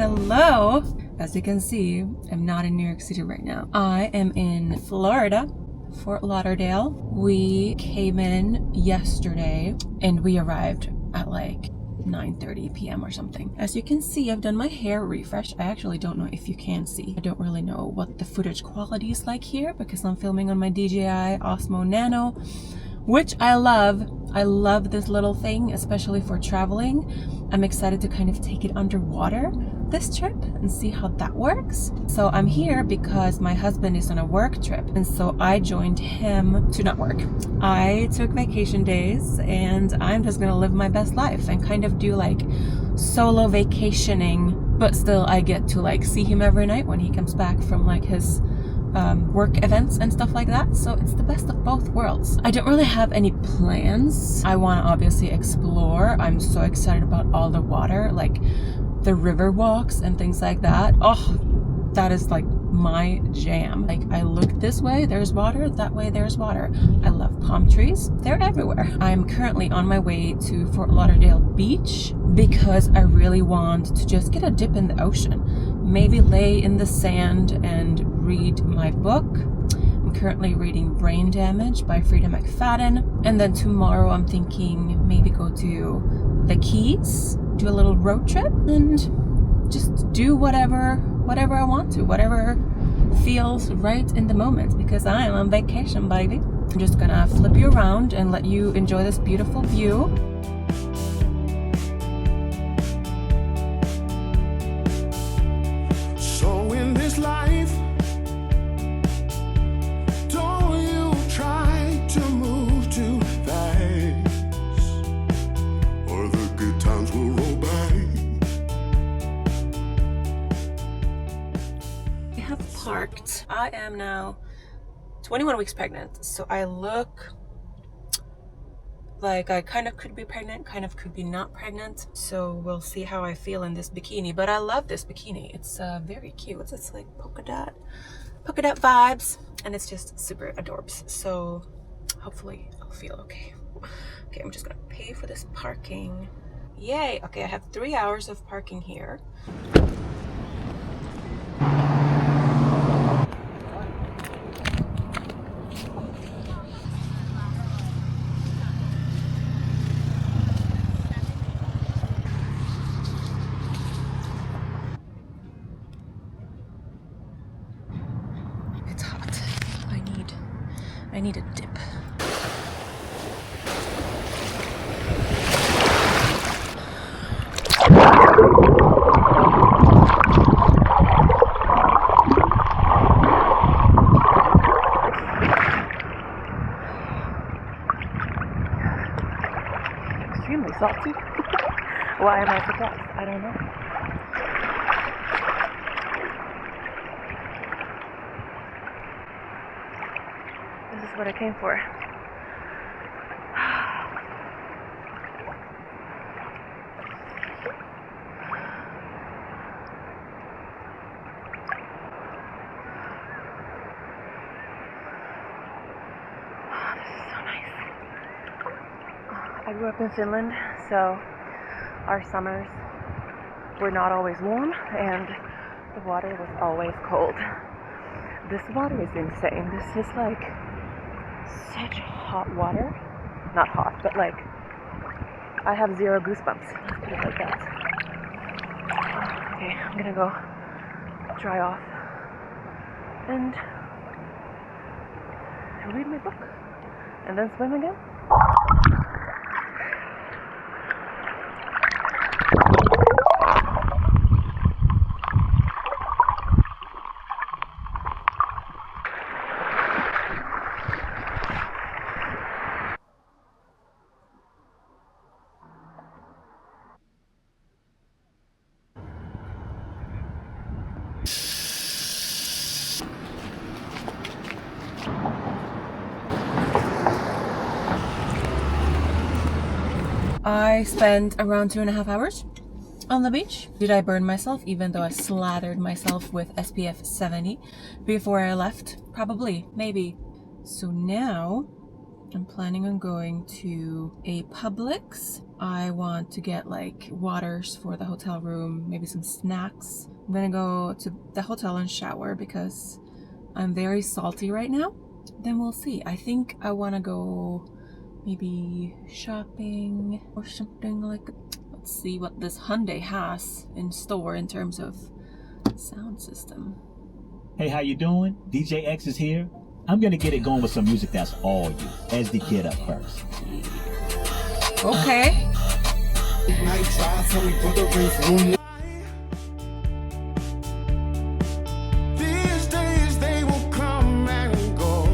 Hello! As you can see, I'm not in New York City right now. I am in Florida, Fort Lauderdale. We came in yesterday and we arrived at like 9:30 p.m. or something. As you can see, I've done my hair refresh. I actually don't know if you can see. I don't really know what the footage quality is like here because I'm filming on my DJI Osmo Nano, which I love. I love this little thing, especially for traveling. I'm excited to kind of take it underwater this trip and see how that works. So I'm here because my husband is on a work trip, and so I joined him to not work. I took vacation days and I'm just gonna live my best life and kind of do like solo vacationing, but still I get to like see him every night when he comes back from like his work events and stuff like that. So it's the best of both worlds. I don't really have any plans. I want to obviously explore. I'm so excited about all the water, like the river walks and things like that. Oh, that is like my jam. Like I look this way, there's water, that way there's water. I love palm trees. They're everywhere. I'm currently on my way to Fort Lauderdale Beach because I really want to just get a dip in the ocean. Maybe lay in the sand and read my book. I'm currently reading Brain Damage by Frida McFadden. And then tomorrow I'm thinking maybe go to the Keys, do a little road trip and just do whatever I want to, whatever feels right in the moment, because I am on vacation, baby. I'm just gonna flip you around and let you enjoy this beautiful view. So in this life, don't you try to move too fast, or the good times will roll by. I have parked. I am now 21 weeks pregnant, so I look like I kind of could be pregnant, kind of could be not pregnant. So we'll see how I feel in this bikini. But I love this bikini. It's very cute. It's like polka dot vibes, and it's just super adorbs. So hopefully I'll feel okay. Okay, I'm just gonna pay for this parking. Yay! Okay, I have 3 hours of parking here. It's hot. I need a dip. Extremely salty. Why am I surprised? I don't know. This is what I came for. This is so nice. I grew up in Finland, so our summers were not always warm and the water was always cold. This water is insane. This is like such hot water. Not hot, but like I have zero goosebumps. Let's put it like that. Okay, I'm gonna go dry off and read my book and then swim again. I spent around 2.5 hours on the beach. Did I burn myself even though I slathered myself with SPF 70 before I left? Probably, maybe. So now I'm planning on going to a Publix. I want to get like waters for the hotel room, maybe some snacks. I'm gonna go to the hotel and shower because I'm very salty right now. Then we'll see. I think I want to go maybe shopping or something like. Let's see what this Hyundai has in store in terms of sound system. Hey, how you doing? DJ X is here. I'm gonna get it going with some music that's all you. As the kid up first. Okay. These days they will come and go.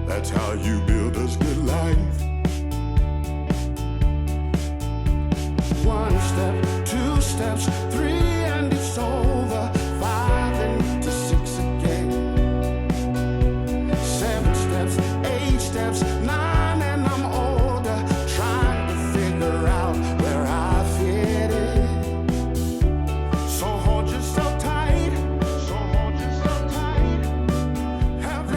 That's how you build a good life. One step, two steps, three, and it's over. 5 and to 6 again. 7 steps, 8 steps, 9, and I'm older. Trying to figure out where I fit in. So hold yourself tight. So hold yourself tight.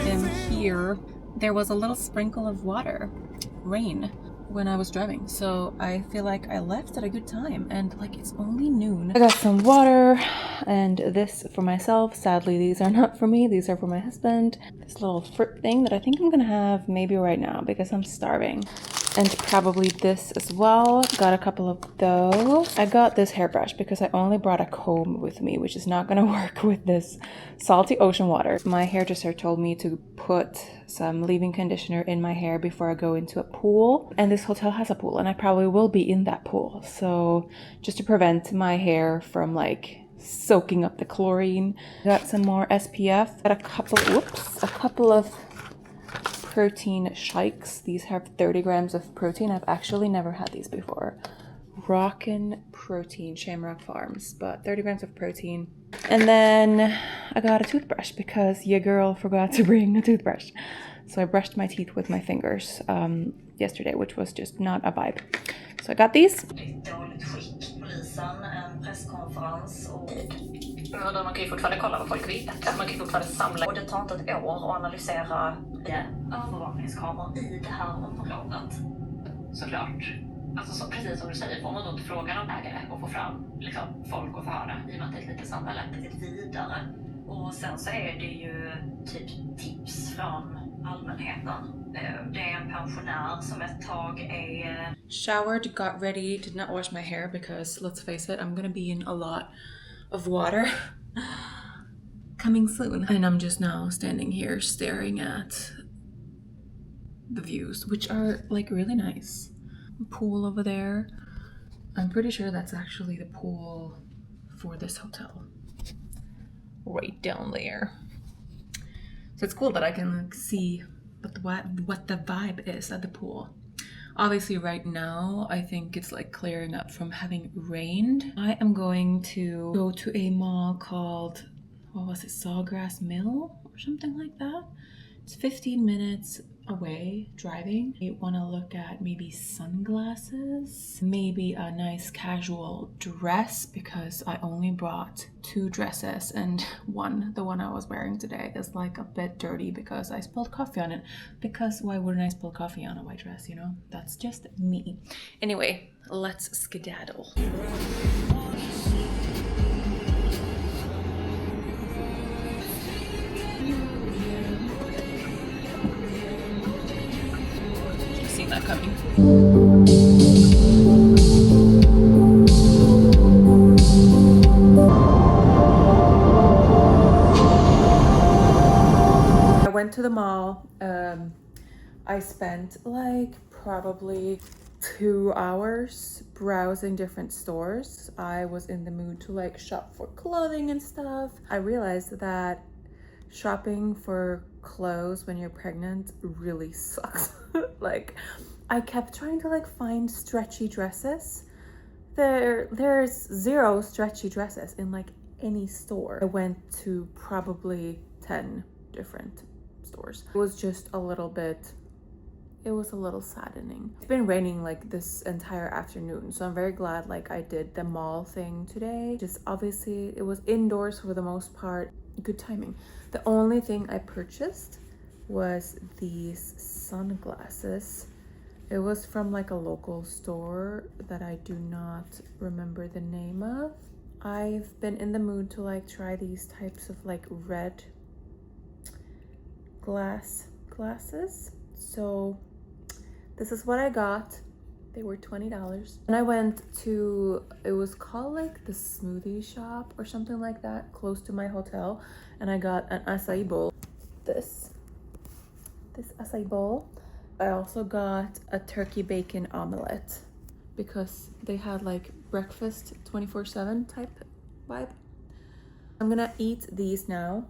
And here, there was a little sprinkle of water, rain, when I was driving, so I feel like I left at a good time, and like it's only noon. I got some water and this for myself. Sadly, these are not for me, these are for my husband. This little fruit thing that I think I'm gonna have maybe right now because I'm starving. And probably this as well. Got a couple of those. I got this hairbrush because I only brought a comb with me, which is not gonna work with this salty ocean water. My hairdresser told me to put some leave-in conditioner in my hair before I go into a pool. And this hotel has a pool and I probably will be in that pool. So just to prevent my hair from like soaking up the chlorine. Got some more SPF. Got a couple of protein shakes. These have 30 grams of protein. I've actually never had these before. Rockin' Protein, Shamrock Farms, but 30 grams of protein. And then I got a toothbrush because your girl forgot to bring a toothbrush. So I brushed my teeth with my fingers yesterday, which was just not a vibe. So I got these. Man kan ju fortfarande kolla vad folk vet. Man kan ju fortfarande samla. Och det tar inte ett år att analysera övervakningskameror i det här området. Såklart. Alltså så, precis som du säger, får man då inte fråga någon ägare och få fram liksom, folk och förhöra i och med att det är ett litet samhälle lite vidare. Och sen så är det ju typ tips från allmänheten. Det är en pensionär som ett tag är... Showered, got ready, did not wash my hair because let's face it, I'm gonna be in a lot of water coming soon. And I'm just now standing here staring at the views, which are like really nice. Pool over there. I'm pretty sure that's actually the pool for this hotel. Right down there. So it's cool that I can like, see what the vibe is at the pool. Obviously right now, I think it's like clearing up from having rained. I am going to go to a mall called, what was it, Sawgrass Mill or something like that. It's 15 minutes away driving. I want to look at maybe sunglasses, maybe a nice casual dress because I only brought 2 dresses and the one I was wearing today is like a bit dirty because I spilled coffee on it. Because why wouldn't I spill coffee on a white dress, you know? That's just me. Anyway, let's skedaddle. Seen that coming. I went to the mall. I spent like probably 2 hours browsing different stores. I was in the mood to like shop for clothing and stuff. I realized that shopping for clothes when you're pregnant really sucks. Like I kept trying to like find stretchy dresses. There's 0 stretchy dresses in like any store. I went to probably 10 different stores. It was just a little saddening. It's been raining like this entire afternoon, so I'm very glad like I did the mall thing today. Just obviously it was indoors for the most part. Good timing. The only thing I purchased was these sunglasses. It was from like a local store that I do not remember the name of. I've been in the mood to like try these types of like red glasses. So this is what I got. They were $20. And I went to, it was called like the smoothie shop or something like that, close to my hotel. And I got an acai bowl. This acai bowl. I also got a turkey bacon omelet because they had like breakfast 24/7 type vibe. I'm gonna eat these now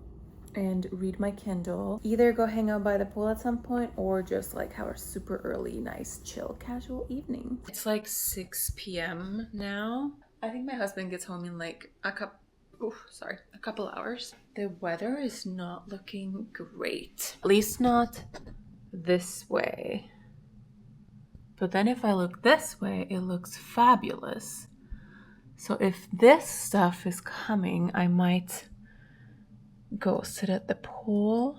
and read my Kindle. Either go hang out by the pool at some point or just like have a super early, nice, chill, casual evening. It's like 6 p.m. now. I think my husband gets home in like a couple hours. The weather is not looking great. At least not this way. But then if I look this way, it looks fabulous. So if this stuff is coming, I might go sit at the pool.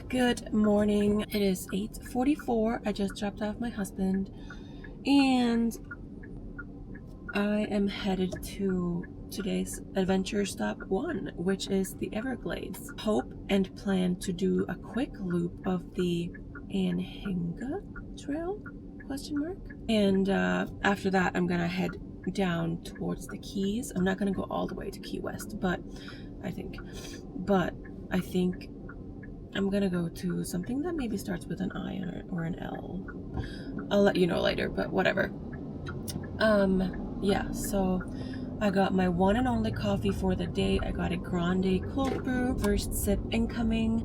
Good morning. It is 8:44. I just dropped off my husband and I am headed to today's adventure stop 1, which is the Everglades. Hope and plan to do a quick loop of the Anhinga Trail, ? And after that, I'm gonna head down towards the Keys. I'm not gonna go all the way to Key West, but I think I'm gonna go to something that maybe starts with an I or an L. I'll let you know later, but whatever. Yeah, so I got my one and only coffee for the day. I got a grande cold brew. First sip incoming.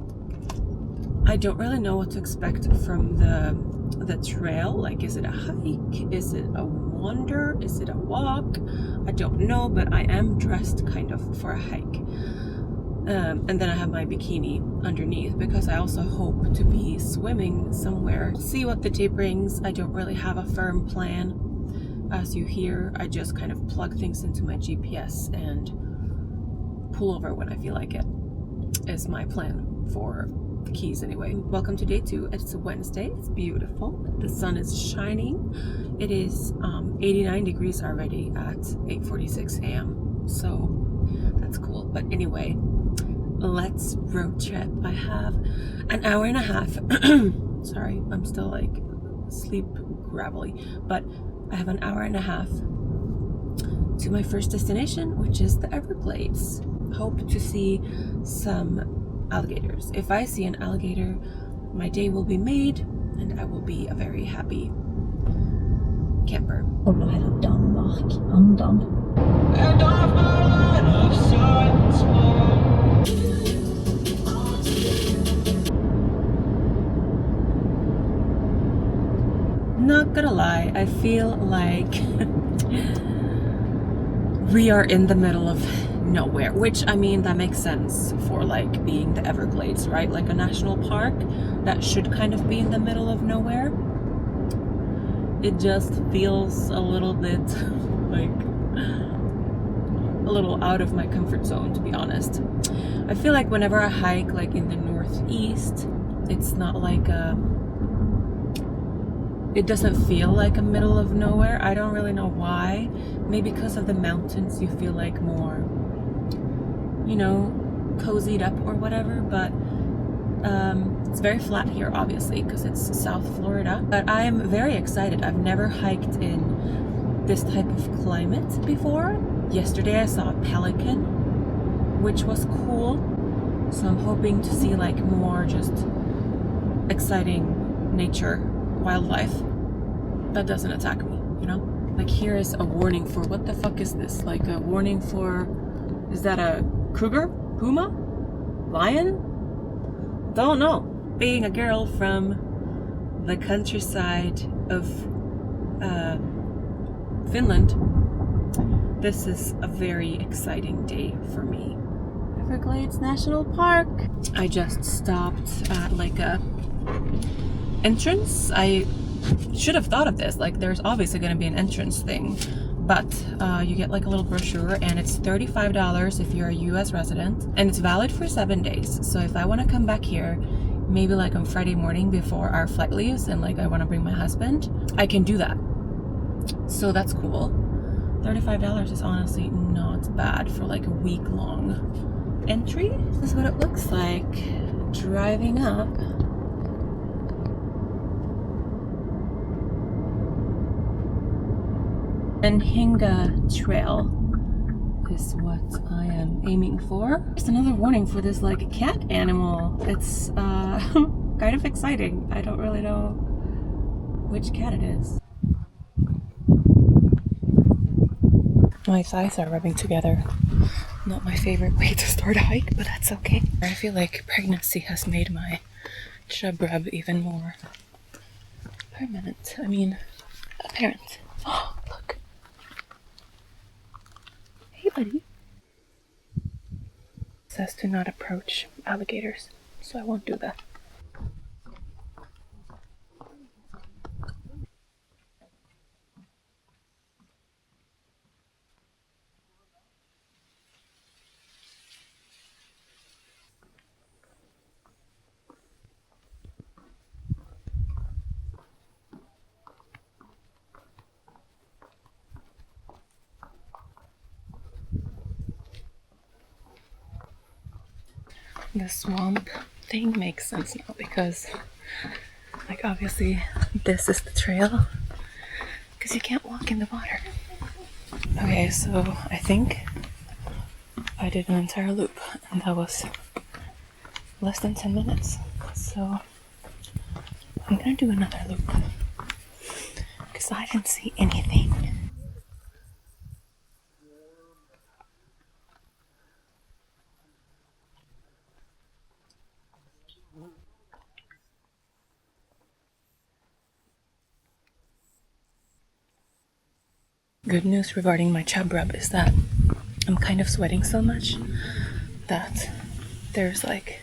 I don't really know what to expect from the trail. Like, is it a hike? Is it a wander? Is it a walk? I don't know, but I am dressed kind of for a hike. And then I have my bikini underneath because I also hope to be swimming somewhere. See what the day brings. I don't really have a firm plan. As you hear, I just kind of plug things into my GPS and pull over when I feel like it, is my plan for the Keys anyway. Welcome to day 2. It's a Wednesday. It's beautiful. The sun is shining. It is 89 degrees already at 8:46 a.m. So that's cool. But anyway, let's road trip. I have an hour and a half. Sorry, I'm still like sleep gravelly, but I have an hour and a half to my first destination, which is the Everglades. Hope to see some alligators. If I see an alligator, my day will be made and I will be a very happy camper. Håller hela Danmark andan. And off my line of sight. Not gonna lie, I feel like we are in the middle of nowhere, which, I mean, that makes sense for like being the Everglades, right? Like a national park that should kind of be in the middle of nowhere. It just feels a little bit like a little out of my comfort zone, to be honest. I feel like whenever I hike like in the northeast, it's not like it doesn't feel like a middle of nowhere. I don't really know why. Maybe because of the mountains, you feel like more, you know, cozied up or whatever. But it's very flat here, obviously, because it's South Florida. But I am very excited. I've never hiked in this type of climate before. Yesterday I saw a pelican, which was cool. So I'm hoping to see like more just exciting nature, wildlife that doesn't attack me, you know? Like, here is a warning for, what the fuck is this? Like a warning for, is that a cougar? Puma? Lion? Don't know. Being a girl from the countryside of Finland, this is a very exciting day for me. Everglades National Park. I just stopped at like a entrance. I should have thought of this. Like, there's obviously going to be an entrance thing, but you get like a little brochure, and it's $35 if you're a US resident, and it's valid for 7 days. So if I want to come back here, maybe like on Friday morning before our flight leaves, and like I want to bring my husband, I can do that. So that's cool. $35 is honestly not bad for like a week-long entry. This is what it looks like driving up. Anhinga Trail is what I am aiming for. Just another warning for this like cat animal. It's kind of exciting. I don't really know which cat it is. My thighs are rubbing together. Not my favorite way to start a hike, but that's okay. I feel like pregnancy has made my chub rub even more permanent. I mean, apparent. Oh, look. Hey, buddy. It says to not approach alligators, so I won't do that. The swamp thing makes sense now because, like, obviously this is the trail because you can't walk in the water. Okay, so I think I did an entire loop and that was less than 10 minutes. So I'm gonna do another loop because I didn't see anything. Good news regarding my chub rub is that I'm kind of sweating so much that there's like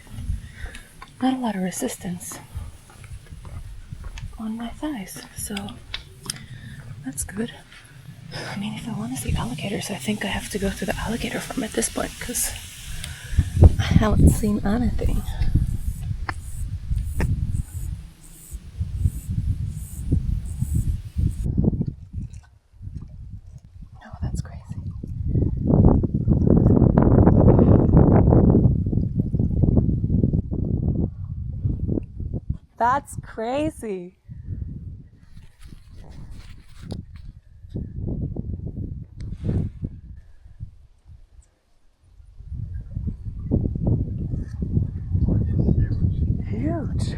not a lot of resistance on my thighs, so that's good. I mean, if I want to see alligators, I think I have to go to the alligator farm at this point because I haven't seen anything. That's crazy. Huge.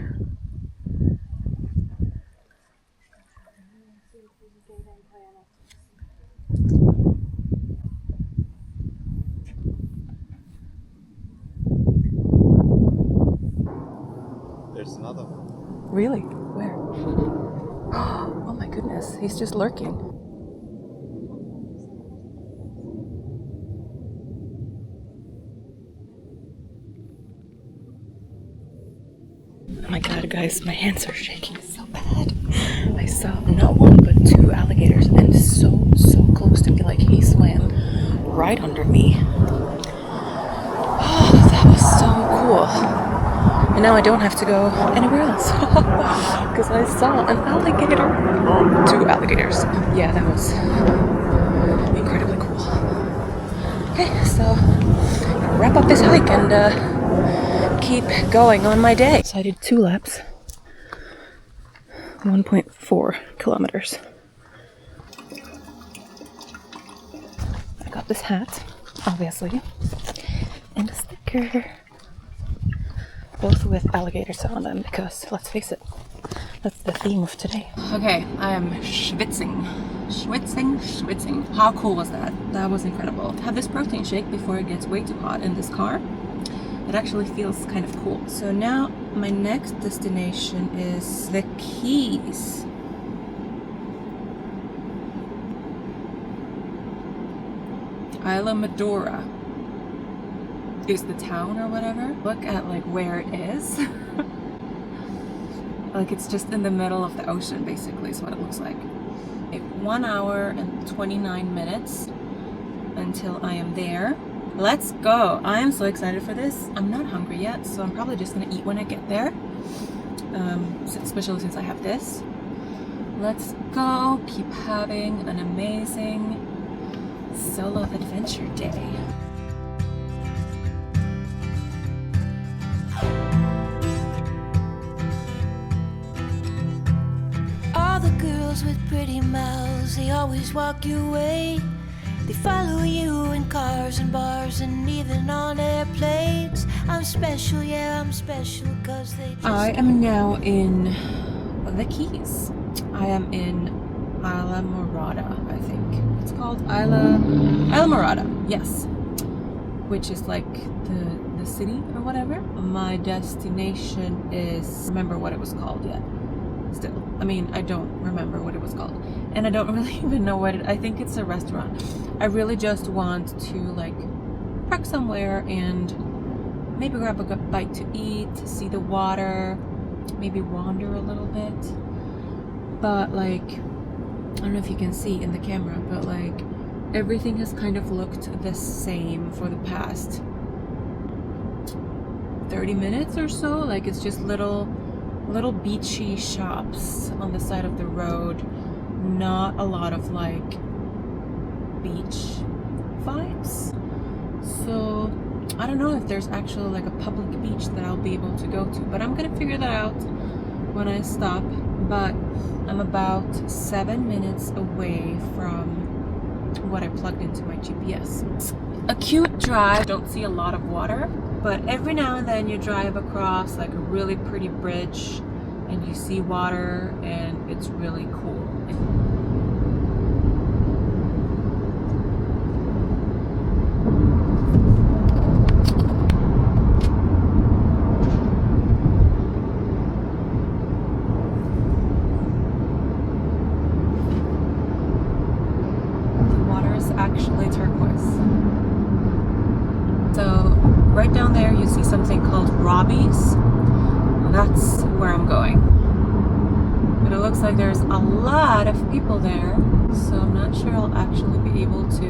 There's another one. Really? Where? Oh my goodness, he's just lurking. Oh my god, guys, my hands are shaking so bad. I saw not one but 2 alligators and so close to me, like he swam right under me. Oh, that was so cool. And now I don't have to go anywhere else because I saw an alligator. 2 alligators. Yeah, that was incredibly cool. Okay, so wrap up this hike and keep going on my day. So I did 2 laps, 1.4 kilometers. I got this hat, obviously, and a sticker. Both with alligators on them because, let's face it, that's the theme of today. Okay, I am schwitzing. How cool was that? That was incredible. Have this protein shake before it gets way too hot in this car. It actually feels kind of cool. So now my next destination is the Keys. Islamorada is the town or whatever. Look at like where it is. Like it's just in the middle of the ocean basically is what it looks like. 1 hour and 29 minutes until I am there. Let's go. I am so excited for this. I'm not hungry yet, so I'm probably just gonna eat when I get there, especially since I have this. Let's go. Keep having an amazing solo adventure day. All the girls with pretty mouths, they always walk your way. They follow you in cars and bars and even on airplanes. I'm special, yeah, I'm special, cause they just... I am now in the Keys. I am in Islamorada, I think. It's called Islamorada, yes. Which is like the city or whatever. My destination is... remember what it was called yet. Still, I mean, I don't remember what it was called, and I don't really even know what I think it's a restaurant. I really just want to like park somewhere and maybe grab a good bite to eat, see the water, maybe wander a little bit. But like, I don't know if you can see in the camera, but like everything has kind of looked the same for the past 30 minutes or so. Like it's just little beachy shops on the side of the road, not a lot of like beach vibes. So I don't know if there's actually like a public beach that I'll be able to go to, but I'm gonna figure that out when I stop. But I'm about 7 minutes away from what I plugged into my GPS. It's a cute drive. Don't see a lot of water, but every now and then you drive across like a really pretty bridge and you see water, and it's really cool. The water is actually turquoise. So right down there you see something called Robbies. That's where I'm going. But it looks like there's a lot of people there, so I'm not sure I'll actually be able to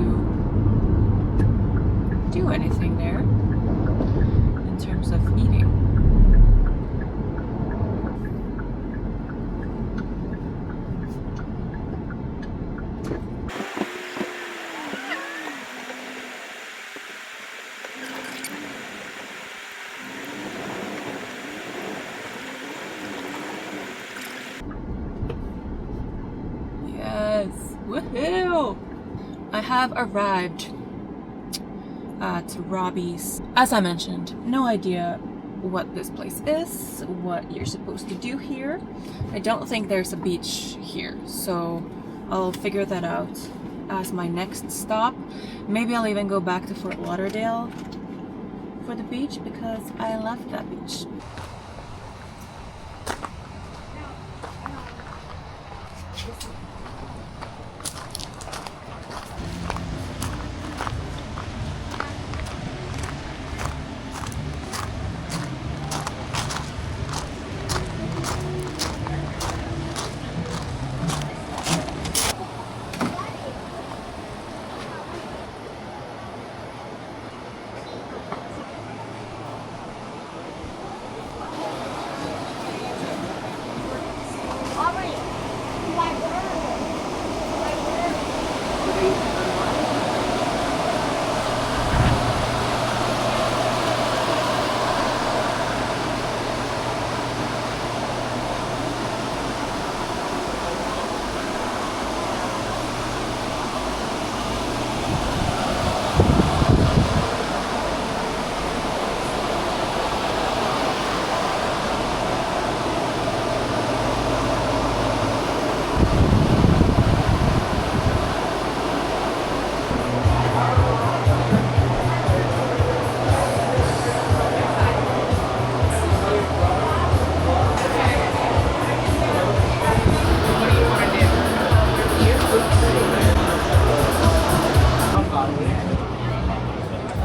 do anything there in terms of eating. Woohoo! I have arrived at Robbies. As I mentioned, no idea what this place is, what you're supposed to do here. I don't think there's a beach here, so I'll figure that out as my next stop. Maybe I'll even go back to Fort Lauderdale for the beach because I love that beach.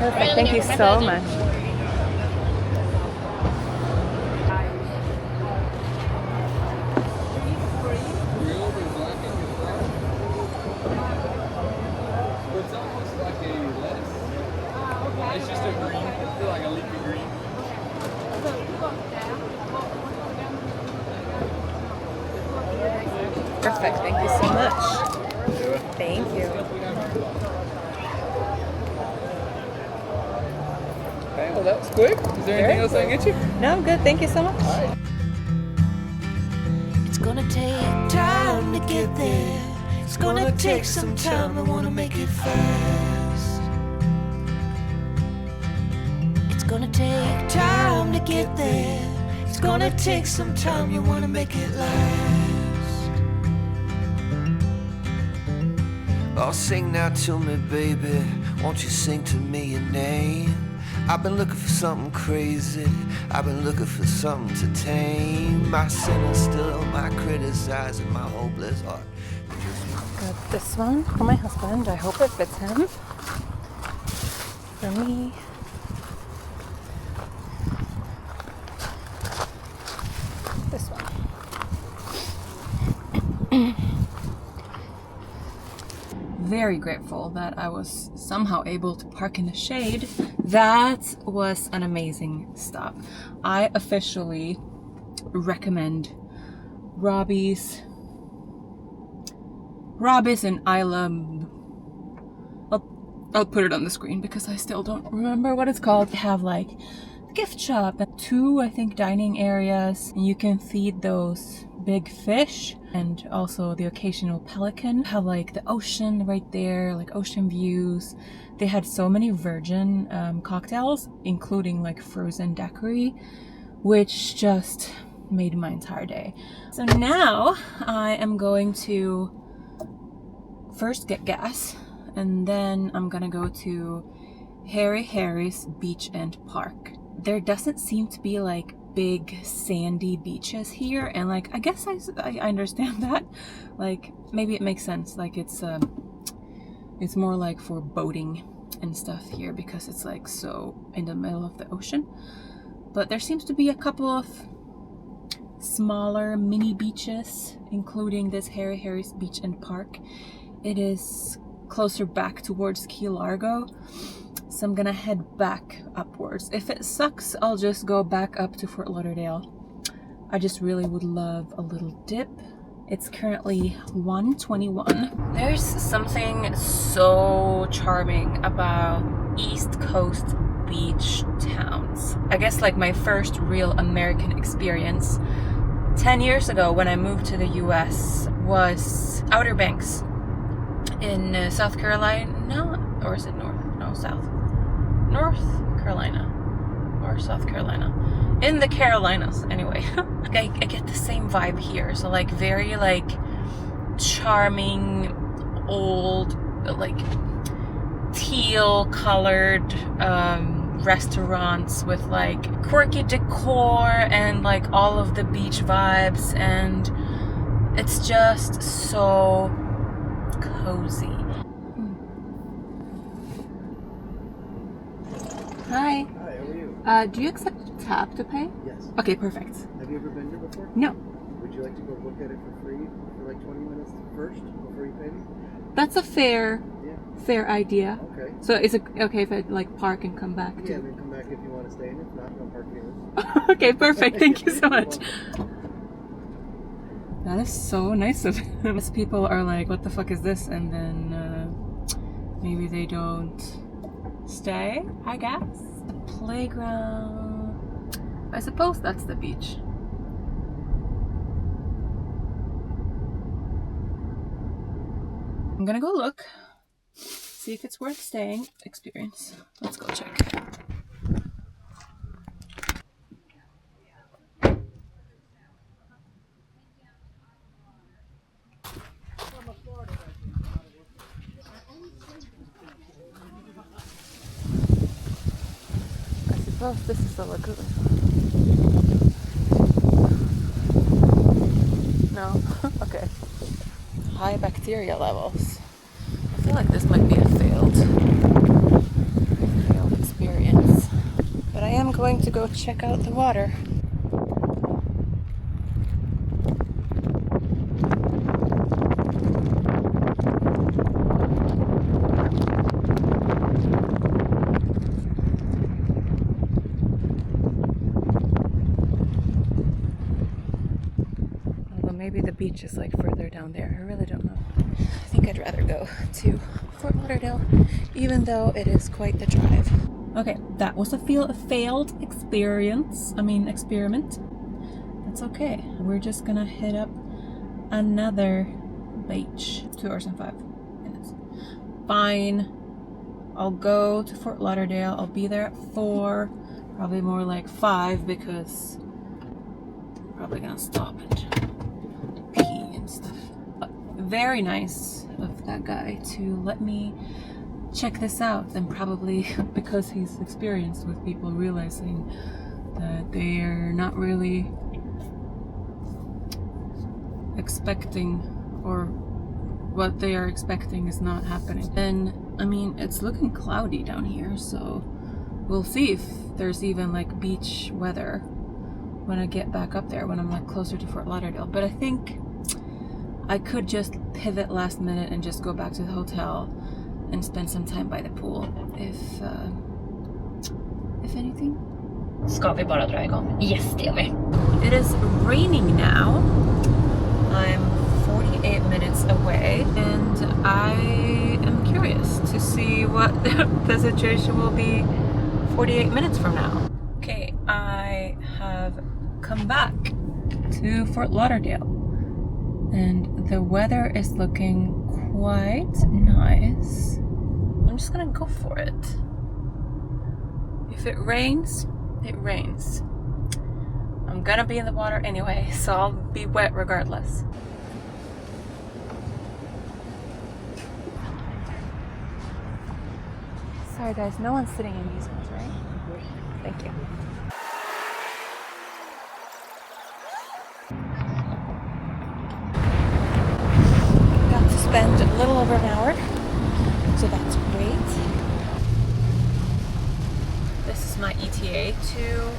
Perfect. Thank you so much. Perfect. Thank you so much. Thank you. Okay, well that was quick. Is there anything else I can get you? No, I'm good. Thank you so much. It's gonna take time to get there. It's gonna take some time. I wanna make it fast. It's gonna take time to get there. It's gonna take some time. You wanna make it last. Oh, sing now to me, baby. Won't you sing to me your name? I've been looking for something crazy. I've been looking for something to tame. My sinner still, my criticizing, my hopeless heart. Got this one for my husband. I hope it fits him. For me. This one. Very grateful that I was somehow able to park in the shade. That was an amazing stop. I officially recommend Robbies and I'll put it on the screen because I still don't remember what it's called. They have like a gift shop and 2, I think, dining areas, and you can feed those big fish and also the occasional pelican. Have like the ocean right there, like ocean views. They had so many virgin cocktails, including like frozen daiquiri, which just made my entire day. So now I am going to first get gas, and then I'm gonna go to Harry's Beach and Park. There doesn't seem to be like big sandy beaches here, and like I guess I understand that. Like maybe it makes sense. Like it's more like for boating and stuff here because it's like so in the middle of the ocean. But there seems to be a couple of smaller mini beaches, including this Harry's Beach and Park. It is closer back towards Key Largo, so I'm gonna head back upwards. If it sucks, I'll just go back up to Fort Lauderdale. I just really would love a little dip. It's currently 1:21. There's something so charming about East Coast beach towns. I guess like my first real American experience 10 years ago when I moved to the US was Outer Banks in South Carolina, or is it North? No, South. North Carolina or South Carolina. In the Carolinas, anyway. I get the same vibe here. So like very like charming, old, like teal colored restaurants with like quirky decor and like all of the beach vibes, and it's just so cozy. Hi. Hi, how are you? Do you accept tap to pay? Yes. Okay, perfect. Have you ever been here before? No. Would you like to go look at it for free for like 20 minutes first before you pay me? That's a fair idea. Okay. So is it okay if I like park and come back? Yeah, and then come back if you want to stay in. If not, don't park here. Okay, perfect. Thank you so much. That is so nice of him. Most people are like, what the fuck is this? And then maybe they don't stay, I guess. Playground. I suppose that's the beach. I'm gonna go look, see if it's worth staying. Experience. Let's go check. Oh, this is the lagoon. No? Okay. High bacteria levels. I feel like this might be a failed experience. But I am going to go check out the water. Maybe the the beach is like further down there. I really don't know. I think I'd rather go to Fort Lauderdale, even though it is quite the drive. Okay, that was a failed experiment. That's okay. We're just gonna hit up another beach. 2 hours and 5 minutes. Fine. I'll go to Fort Lauderdale. I'll be there at 4, probably more like 5 because I'm probably gonna stop and pee and stuff. But very nice of that guy to let me check this out, and probably because he's experienced with people realizing that they're not really expecting, or what they are expecting is not happening. And I mean, it's looking cloudy down here, so we'll see if there's even like beach weather when I get back up there, when I'm like closer to Fort Lauderdale. But I think I could just pivot last minute and just go back to the hotel and spend some time by the pool, if anything. Ska vi bara dra igång? Yes, det gör vi. It is raining now. I'm 48 minutes away, and I am curious to see what the situation will be 48 minutes from now. Okay, I have come back to Fort Lauderdale, and the weather is looking quite nice. I'm just gonna go for it. If it rains, it rains. I'm gonna be in the water anyway, so I'll be wet regardless. Sorry guys, no one's sitting in these ones, right? Thank you. Got to spend a little over an hour, so that's great. This is my ETA to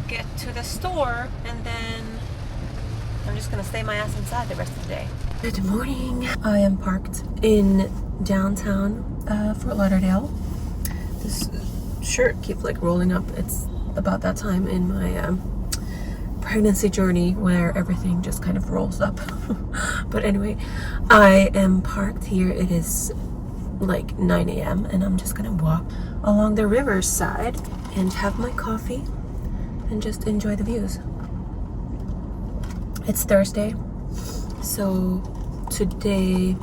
get to the store, and then I'm just gonna stay my ass inside the rest of the day. Good morning. I am parked in downtown Fort Lauderdale. This shirt keeps like rolling up. It's about that time in my pregnancy journey where everything just kind of rolls up. But anyway, I am parked here. It is like 9 a.m. and I'm just gonna walk along the riverside and have my coffee and just enjoy the views. It's Thursday, so today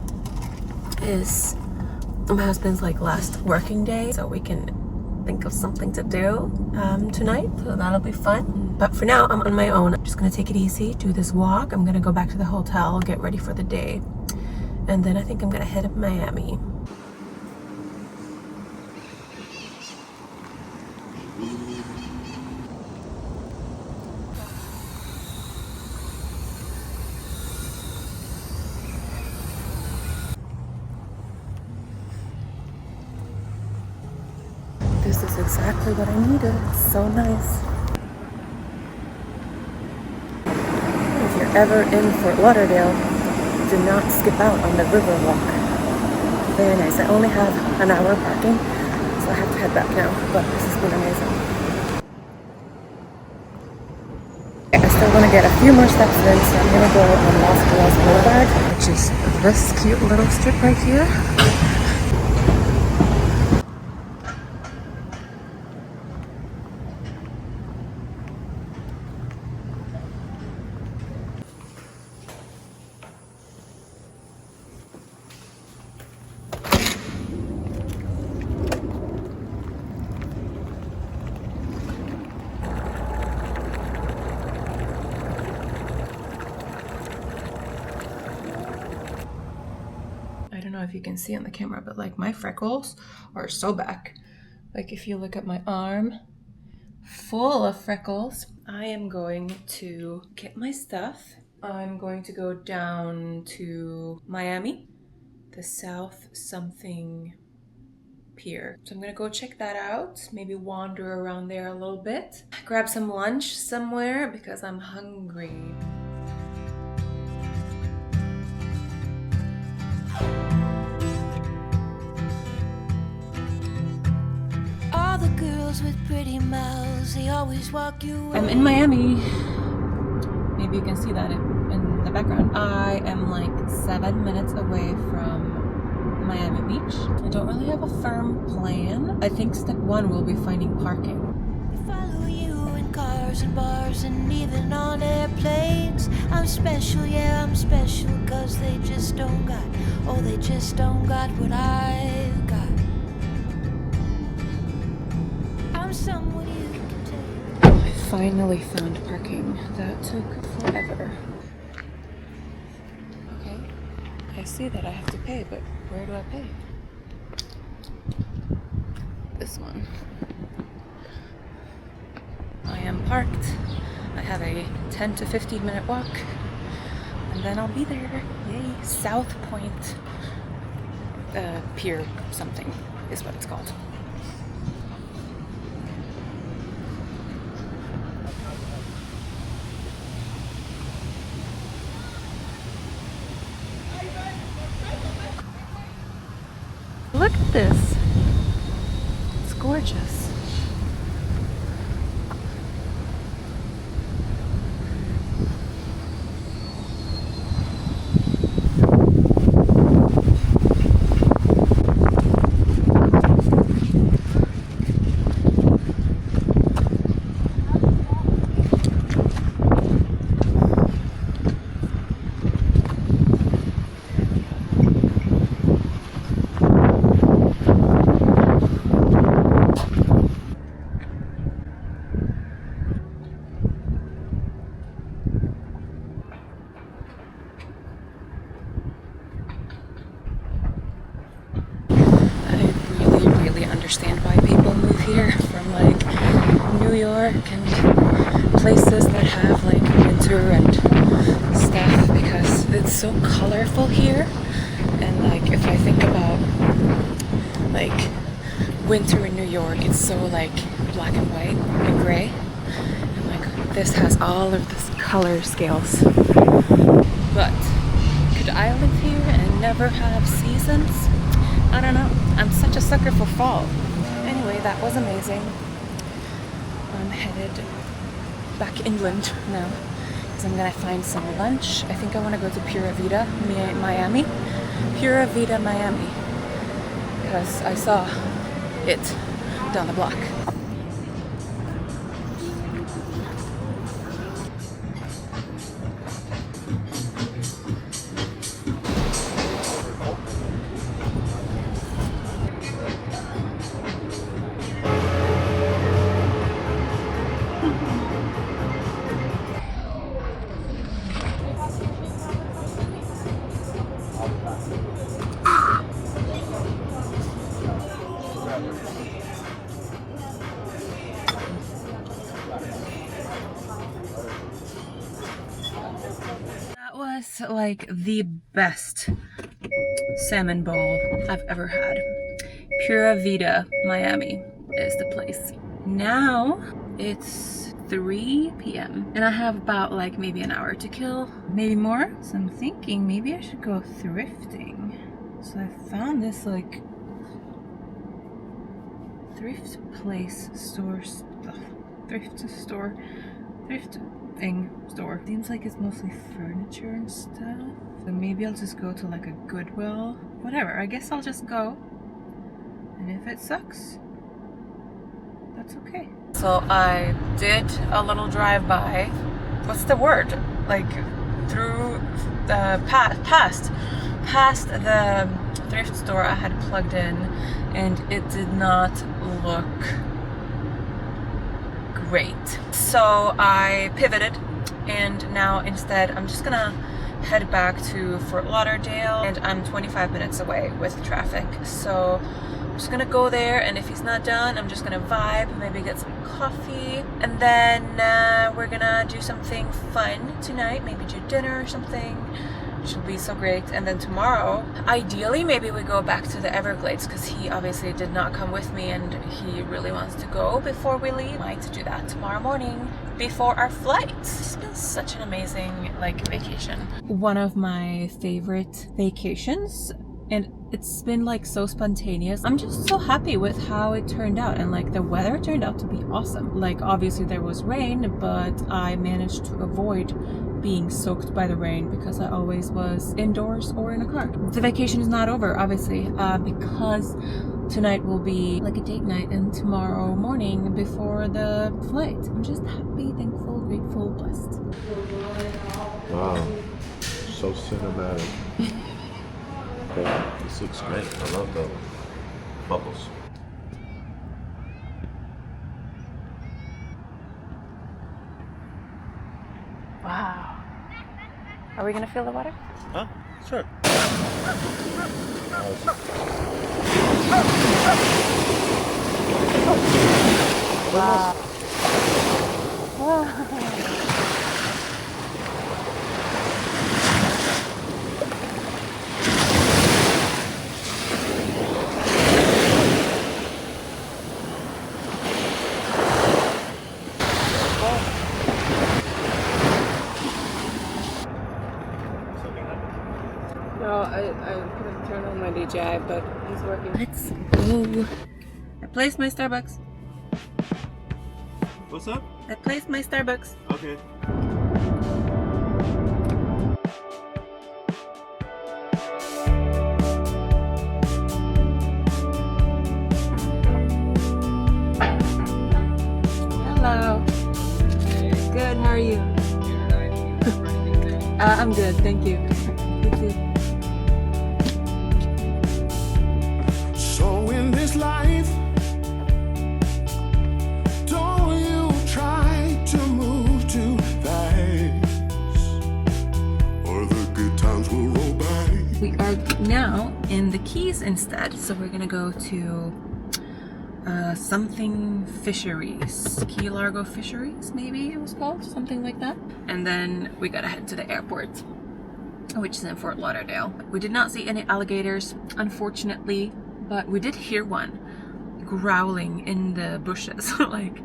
is my husband's like last working day, so we can think of something to do tonight, so that'll be fun. But for now, I'm on my own. I'm just gonna take it easy, do this walk. I'm gonna go back to the hotel, get ready for the day, and then I think I'm gonna head up Miami. This is exactly what I needed. It's so nice. If you're ever in Fort Lauderdale, do not skip out on the Riverwalk. Very nice. I only have an hour parking, so I have to head back now, but this has been amazing. I still want to get a few more steps in, so I'm going to go on Los Boulevard, which is this cute little strip right here. I don't know if you can see on the camera, but like my freckles are so back. Like if you look at my arm, full of freckles. I am going to get my stuff. I'm going to go down to Miami, the South something Pier. So I'm gonna go check that out, maybe wander around there a little bit, grab some lunch somewhere because I'm hungry. All the girls with pretty mouths, they always walk you away. I'm in Miami. Maybe maybe you can see that in the background. I am like 7 minutes away from Miami Beach. I don't really have a firm plan. I think step one will be finding parking. They follow you in cars and bars and even on airplanes. I'm special, yeah, I'm special, cause they just don't got, oh, they just don't got what I've got. I'm someone you can take. I finally found parking. That took forever. Okay, I see that I have to pay, but where do I pay? This one. I am parked. I have a 10 to 15 minute walk, and then I'll be there. Yay! South Pointe Pier something is what it's called. Look at this. It's gorgeous. Understand why people move here from like New York and places that have like winter and stuff, because it's so colorful here. And like if I think about like winter in New York, it's so like black and white and gray, and like this has all of this color scales. But could I live here and never have seasons? I don't know. I'm such a sucker for fall. Anyway, that was amazing. I'm headed back inland now because I'm gonna find some lunch. I think I want to go to Pura Vida, Miami. Pura Vida, Miami. Because I saw it down the block. That was like the best salmon bowl I've ever had. Pura Vida, Miami is the place. Now it's 3 p.m. and I have about like maybe an hour to kill, maybe more. So I'm thinking maybe I should go thrifting. So I found this like thrift store. Seems like it's mostly furniture and stuff. So maybe I'll just go to like a Goodwill. Whatever, I guess I'll just go. And if it sucks, that's okay. So I did a little drive-by. What's the word? Like through the past the thrift store I had plugged in, and it did not look great. So I pivoted, and now instead I'm just gonna head back to Fort Lauderdale, and I'm 25 minutes away with traffic. So I'm just gonna go there, and if he's not done, I'm just gonna vibe, maybe get some coffee, and then we're gonna do something fun tonight, maybe do dinner or something. Which will be so great. And then tomorrow, ideally, maybe we go back to the Everglades, because he obviously did not come with me and he really wants to go before we leave. Might do that tomorrow morning before our flight. It's been such an amazing like vacation. One of my favorite vacations, and it's been like so spontaneous. I'm just so happy with how it turned out, and like the weather turned out to be awesome. Like obviously there was rain, but I managed to avoid being soaked by the rain because I always was indoors or in a car. The vacation is not over, obviously, because tonight will be like a date night and tomorrow morning before the flight. I'm just happy, thankful, grateful, blessed. Wow, so cinematic. This looks great. I love the bubbles. Wow. Are we gonna feel the water? Huh? Sure. Wow. Wow. No, I couldn't turn on my DJI, but he's working. Let's go. I placed my Starbucks. What's up? I placed my Starbucks. Okay. Hello. Good, how are you? I'm good, thank you. You too. So in this life, don't you try to move too fast, or the good times will roll by. We are now in the Keys instead, so we're gonna go to something fisheries, Key Largo Fisheries, maybe it was called, something like that. And then we gotta head to the airport, which is in Fort Lauderdale. We did not see any alligators, unfortunately, but we did hear one growling in the bushes, like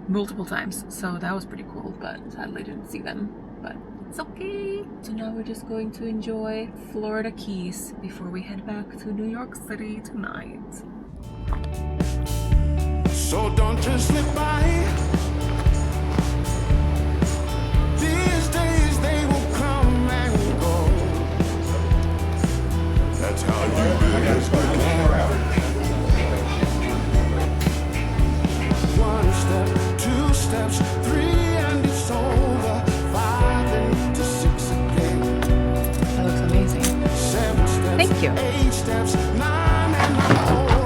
multiple times. So that was pretty cool, but sadly didn't see them, but it's okay. So now we're just going to enjoy Florida Keys before we head back to New York City tonight. So don't just slip by. These days they will come and go. That's how you do it. One step, two steps, three, and it's over. 5 into 6 again. That looks amazing. 7 steps, Thank you. 8 steps, 9, and I'm over.